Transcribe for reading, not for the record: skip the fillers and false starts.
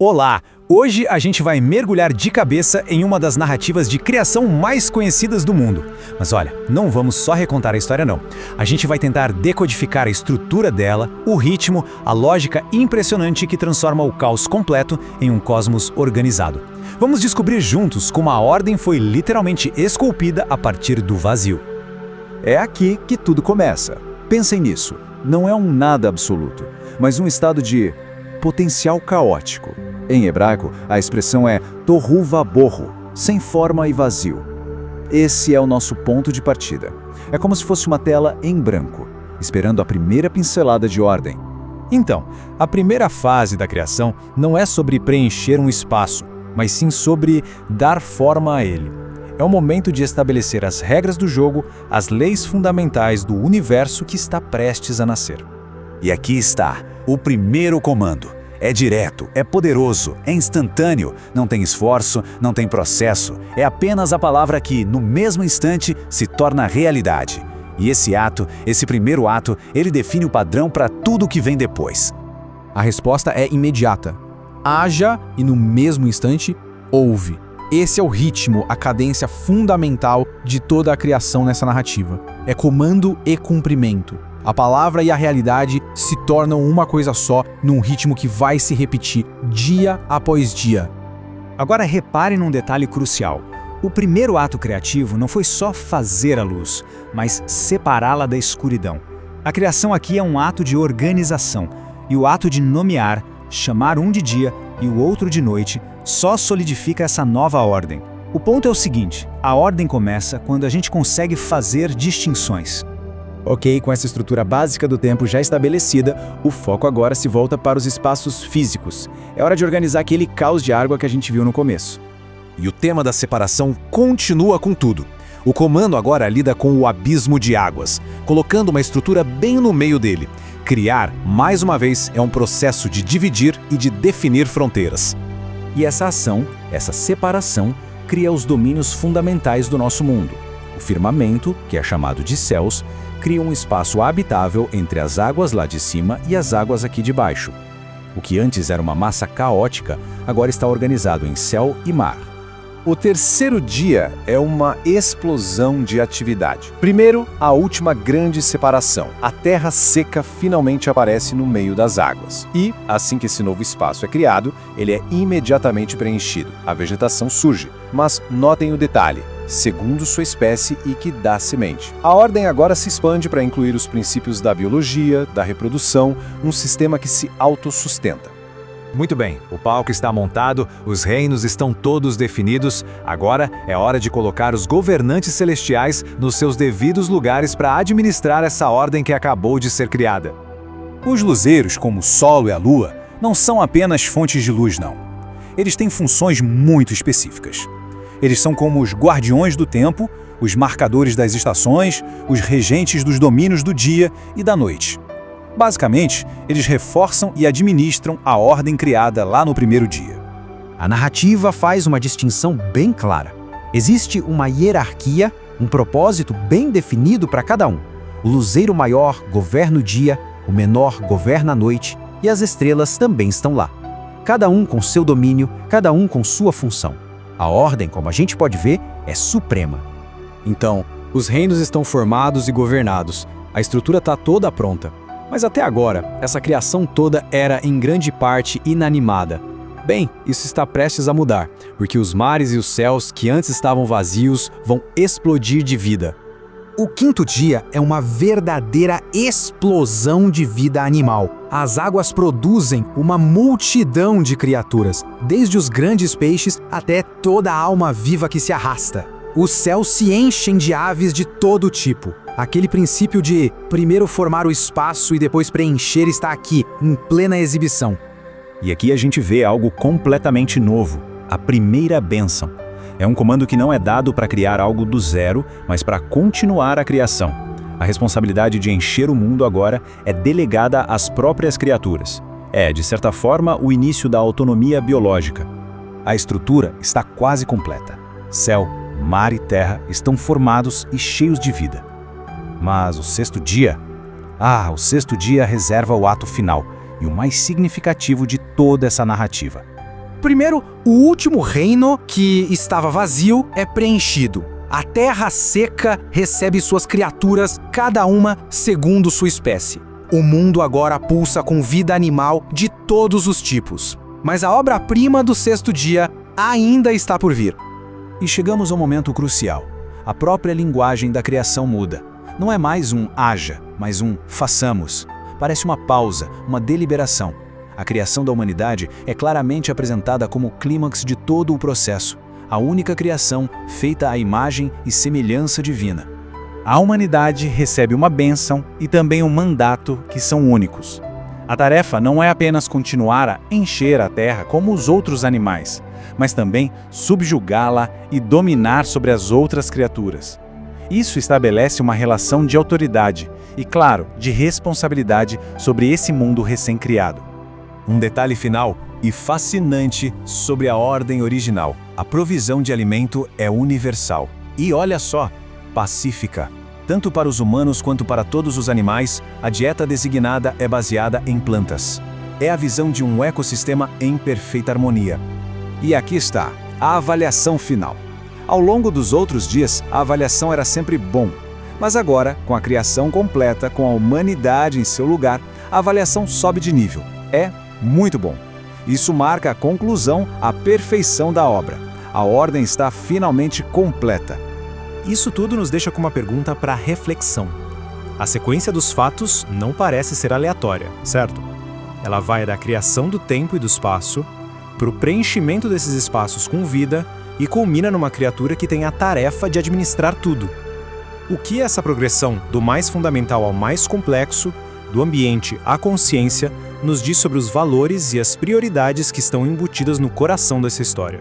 Olá! Hoje a gente vai mergulhar de cabeça em uma das narrativas de criação mais conhecidas do mundo. Mas olha, não vamos só recontar a história não. A gente vai tentar decodificar a estrutura dela, o ritmo, a lógica impressionante que transforma o caos completo em um cosmos organizado. Vamos descobrir juntos como a ordem foi literalmente esculpida a partir do vazio. É aqui que tudo começa. Pensem nisso. Não é um nada absoluto, mas um estado de potencial caótico. Em hebraico, a expressão é tohu vabohu, sem forma e vazio. Esse é o nosso ponto de partida. É como se fosse uma tela em branco, esperando a primeira pincelada de ordem. Então, a primeira fase da criação não é sobre preencher um espaço, mas sim sobre dar forma a ele. É o momento de estabelecer as regras do jogo, as leis fundamentais do universo que está prestes a nascer. E aqui está, o primeiro comando. É direto, é poderoso, é instantâneo, não tem esforço, não tem processo. É apenas a palavra que, no mesmo instante, se torna realidade. E esse ato, esse primeiro ato, ele define o padrão para tudo que vem depois. A resposta é imediata. Haja e no mesmo instante, ouve. Esse é o ritmo, a cadência fundamental de toda a criação nessa narrativa. É comando e cumprimento. A palavra e a realidade se tornam uma coisa só, num ritmo que vai se repetir dia após dia. Agora repare num detalhe crucial. O primeiro ato criativo não foi só fazer a luz, mas separá-la da escuridão. A criação aqui é um ato de organização, e o ato de nomear, chamar um de dia e o outro de noite, só solidifica essa nova ordem. O ponto é o seguinte: a ordem começa quando a gente consegue fazer distinções. Ok, com essa estrutura básica do tempo já estabelecida, o foco agora se volta para os espaços físicos. É hora de organizar aquele caos de água que a gente viu no começo. E o tema da separação continua com tudo. O comando agora lida com o abismo de águas, colocando uma estrutura bem no meio dele. Criar, mais uma vez, é um processo de dividir e de definir fronteiras. E essa ação, essa separação, cria os domínios fundamentais do nosso mundo. O firmamento, que é chamado de céus, cria um espaço habitável entre as águas lá de cima e as águas aqui de baixo. O que antes era uma massa caótica, agora está organizado em céu e mar. O terceiro dia é uma explosão de atividade. Primeiro, a última grande separação. A terra seca finalmente aparece no meio das águas. E, assim que esse novo espaço é criado, ele é imediatamente preenchido. A vegetação surge. Mas notem o detalhe: segundo sua espécie e que dá semente. A ordem agora se expande para incluir os princípios da biologia, da reprodução, um sistema que se autossustenta. Muito bem, o palco está montado, os reinos estão todos definidos, agora é hora de colocar os governantes celestiais nos seus devidos lugares para administrar essa ordem que acabou de ser criada. Os luzeiros, como o Sol e a Lua, não são apenas fontes de luz, não. Eles têm funções muito específicas. Eles são como os guardiões do tempo, os marcadores das estações, os regentes dos domínios do dia e da noite. Basicamente, eles reforçam e administram a ordem criada lá no primeiro dia. A narrativa faz uma distinção bem clara. Existe uma hierarquia, um propósito bem definido para cada um. O luzeiro maior governa o dia, o menor governa a noite e as estrelas também estão lá. Cada um com seu domínio, cada um com sua função. A ordem, como a gente pode ver, é suprema. Então, os reinos estão formados e governados. A estrutura está toda pronta. Mas até agora, essa criação toda era em grande parte inanimada. Bem, isso está prestes a mudar, porque os mares e os céus que antes estavam vazios vão explodir de vida. O quinto dia é uma verdadeira explosão de vida animal. As águas produzem uma multidão de criaturas, desde os grandes peixes até toda a alma viva que se arrasta. Os céus se enchem de aves de todo tipo. Aquele princípio de primeiro formar o espaço e depois preencher está aqui, em plena exibição. E aqui a gente vê algo completamente novo, a primeira bênção. É um comando que não é dado para criar algo do zero, mas para continuar a criação. A responsabilidade de encher o mundo agora é delegada às próprias criaturas. É, de certa forma, o início da autonomia biológica. A estrutura está quase completa. Céu, mar e terra estão formados e cheios de vida. Mas o sexto dia? O sexto dia reserva o ato final e o mais significativo de toda essa narrativa. Primeiro, o último reino, que estava vazio, é preenchido. A terra seca recebe suas criaturas, cada uma segundo sua espécie. O mundo agora pulsa com vida animal de todos os tipos. Mas a obra-prima do sexto dia ainda está por vir. E chegamos ao momento crucial. A própria linguagem da criação muda. Não é mais um haja, mas um façamos. Parece uma pausa, uma deliberação. A criação da humanidade é claramente apresentada como o clímax de todo o processo. A única criação feita à imagem e semelhança divina. A humanidade recebe uma bênção e também um mandato que são únicos. A tarefa não é apenas continuar a encher a terra como os outros animais, mas também subjugá-la e dominar sobre as outras criaturas. Isso estabelece uma relação de autoridade e, claro, de responsabilidade sobre esse mundo recém-criado. Um detalhe final e fascinante sobre a ordem original. A provisão de alimento é universal. E olha só, pacífica. Tanto para os humanos quanto para todos os animais, a dieta designada é baseada em plantas. É a visão de um ecossistema em perfeita harmonia. E aqui está, a avaliação final. Ao longo dos outros dias, a avaliação era sempre bom. Mas agora, com a criação completa, com a humanidade em seu lugar, a avaliação sobe de nível. É muito bom. Isso marca a conclusão, a perfeição da obra. A ordem está finalmente completa. Isso tudo nos deixa com uma pergunta para reflexão. A sequência dos fatos não parece ser aleatória, certo? Ela vai da criação do tempo e do espaço, para o preenchimento desses espaços com vida e culmina numa criatura que tem a tarefa de administrar tudo. O que essa progressão, do mais fundamental ao mais complexo, do ambiente à consciência, nos diz sobre os valores e as prioridades que estão embutidas no coração dessa história?